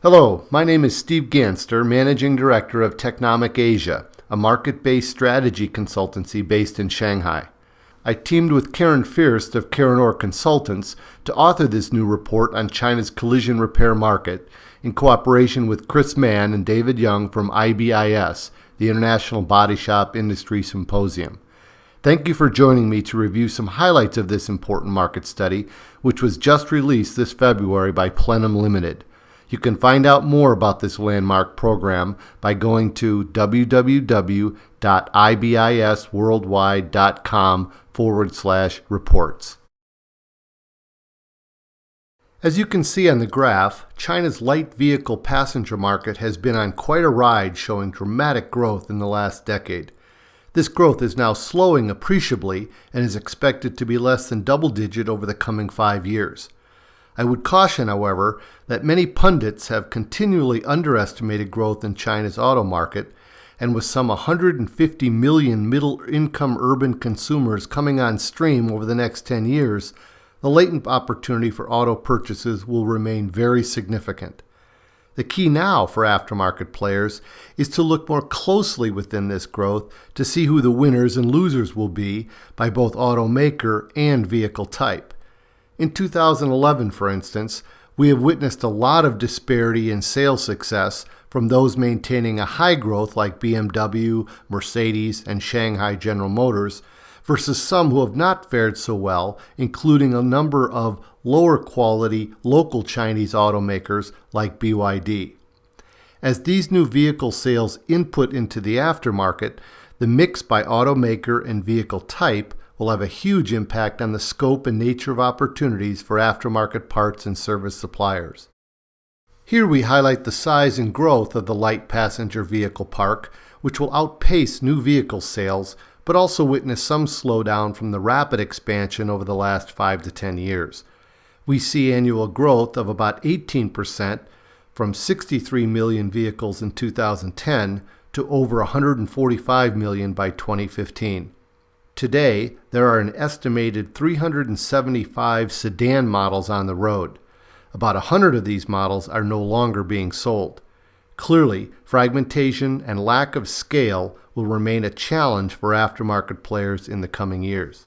Hello, my name is Steve Ganster, Managing Director of Technomic Asia, a market-based strategy consultancy based in Shanghai. I teamed with Karen Fierst of Karen Orr Consultants to author this new report on China's collision repair market in cooperation with Chris Mann and David Young from IBIS, the International Body Shop Industry Symposium. Thank you for joining me to review some highlights of this important market study, which was just released this February by Plenum Limited. You can find out more about this landmark program by going to www.ibisworldwide.com/reports. As you can see on the graph, China's light vehicle passenger market has been on quite a ride, showing dramatic growth in the last decade. This growth is now slowing appreciably and is expected to be less than double-digit over the coming 5 years. I would caution, however, that many pundits have continually underestimated growth in China's auto market, and with some 150 million middle-income urban consumers coming on stream over the next 10 years, the latent opportunity for auto purchases will remain very significant. The key now for aftermarket players is to look more closely within this growth to see who the winners and losers will be by both automaker and vehicle type. In 2011, for instance, we have witnessed a lot of disparity in sales success from those maintaining a high growth like BMW, Mercedes, and Shanghai General Motors versus some who have not fared so well, including a number of lower quality local Chinese automakers like BYD. As these new vehicle sales input into the aftermarket, the mix by automaker and vehicle type will have a huge impact on the scope and nature of opportunities for aftermarket parts and service suppliers. Here we highlight the size and growth of the light passenger vehicle park, which will outpace new vehicle sales, but also witness some slowdown from the rapid expansion over the last 5 to 10 years. We see annual growth of about 18% from 63 million vehicles in 2010 to over 145 million by 2015. Today, there are an estimated 375 sedan models on the road. About 100 of these models are no longer being sold. Clearly, fragmentation and lack of scale will remain a challenge for aftermarket players in the coming years.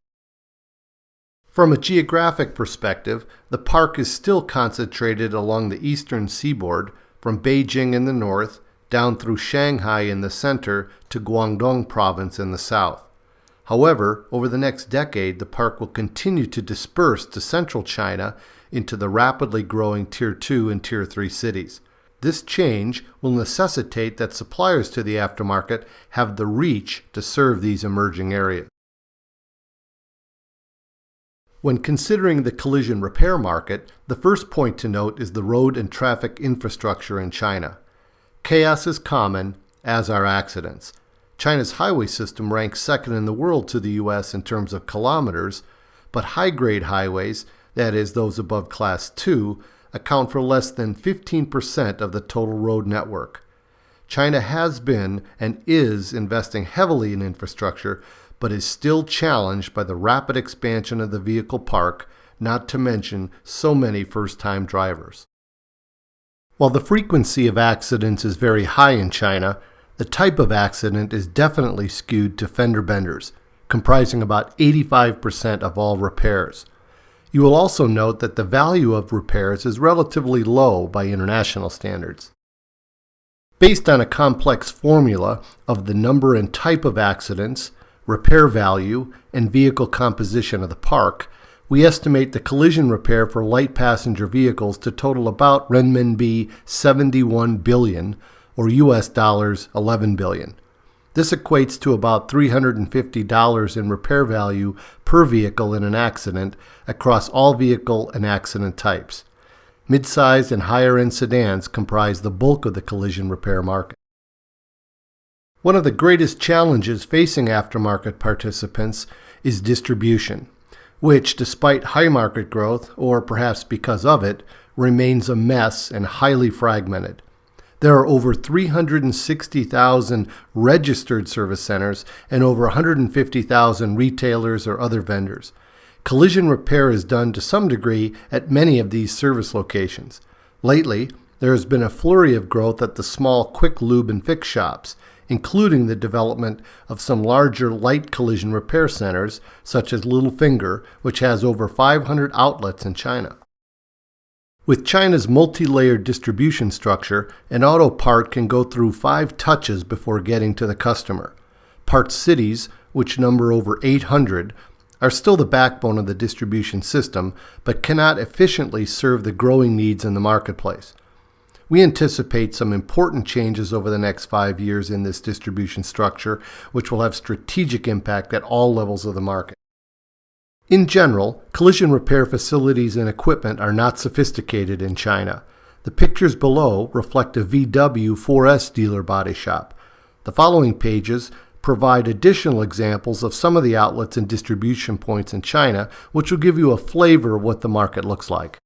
From a geographic perspective, the park is still concentrated along the eastern seaboard, from Beijing in the north, down through Shanghai in the center to Guangdong province in the south. However, over the next decade, the park will continue to disperse to central China into the rapidly growing Tier 2 and Tier 3 cities. This change will necessitate that suppliers to the aftermarket have the reach to serve these emerging areas. When considering the collision repair market, the first point to note is the road and traffic infrastructure in China. Chaos is common, as are accidents. China's highway system ranks second in the world to the U.S. in terms of kilometers, but high-grade highways, that is, those above Class 2, account for less than 15% of the total road network. China has been and is investing heavily in infrastructure, but is still challenged by the rapid expansion of the vehicle park, not to mention so many first-time drivers. While the frequency of accidents is very high in China, the type of accident is definitely skewed to fender benders, comprising about 85% of all repairs. You will also note that the value of repairs is relatively low by international standards. Based on a complex formula of the number and type of accidents, repair value, and vehicle composition of the park, we estimate the collision repair for light passenger vehicles to total about renminbi 71 billion, or US dollars 11 billion. This equates to about $350 in repair value per vehicle in an accident across all vehicle and accident types. Mid-sized and higher-end sedans comprise the bulk of the collision repair market. One of the greatest challenges facing aftermarket participants is distribution, which, despite high market growth, or perhaps because of it, remains a mess and highly fragmented. There are over 360,000 registered service centers and over 150,000 retailers or other vendors. Collision repair is done to some degree at many of these service locations. Lately, there has been a flurry of growth at the small quick lube and fix shops, including the development of some larger light collision repair centers, such as Little Finger, which has over 500 outlets in China. With China's multi-layered distribution structure, an auto part can go through 5 touches before getting to the customer. Part cities, which number over 800, are still the backbone of the distribution system, but cannot efficiently serve the growing needs in the marketplace. We anticipate some important changes over the next 5 years in this distribution structure, which will have strategic impact at all levels of the market. In general, collision repair facilities and equipment are not sophisticated in China. The pictures below reflect a VW 4S dealer body shop. The following pages provide additional examples of some of the outlets and distribution points in China, which will give you a flavor of what the market looks like.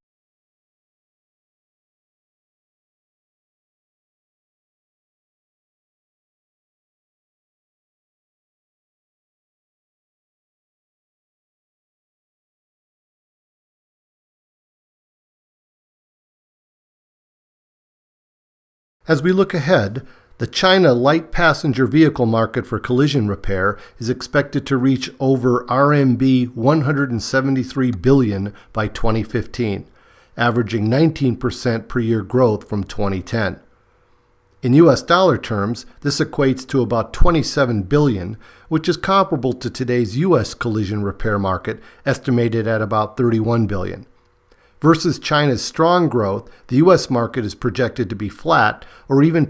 As we look ahead, the China light passenger vehicle market for collision repair is expected to reach over RMB 173 billion by 2015, averaging 19% per year growth from 2010. In US dollar terms, this equates to about 27 billion, which is comparable to today's US collision repair market, estimated at about 31 billion. Versus China's strong growth, the U.S. market is projected to be flat or even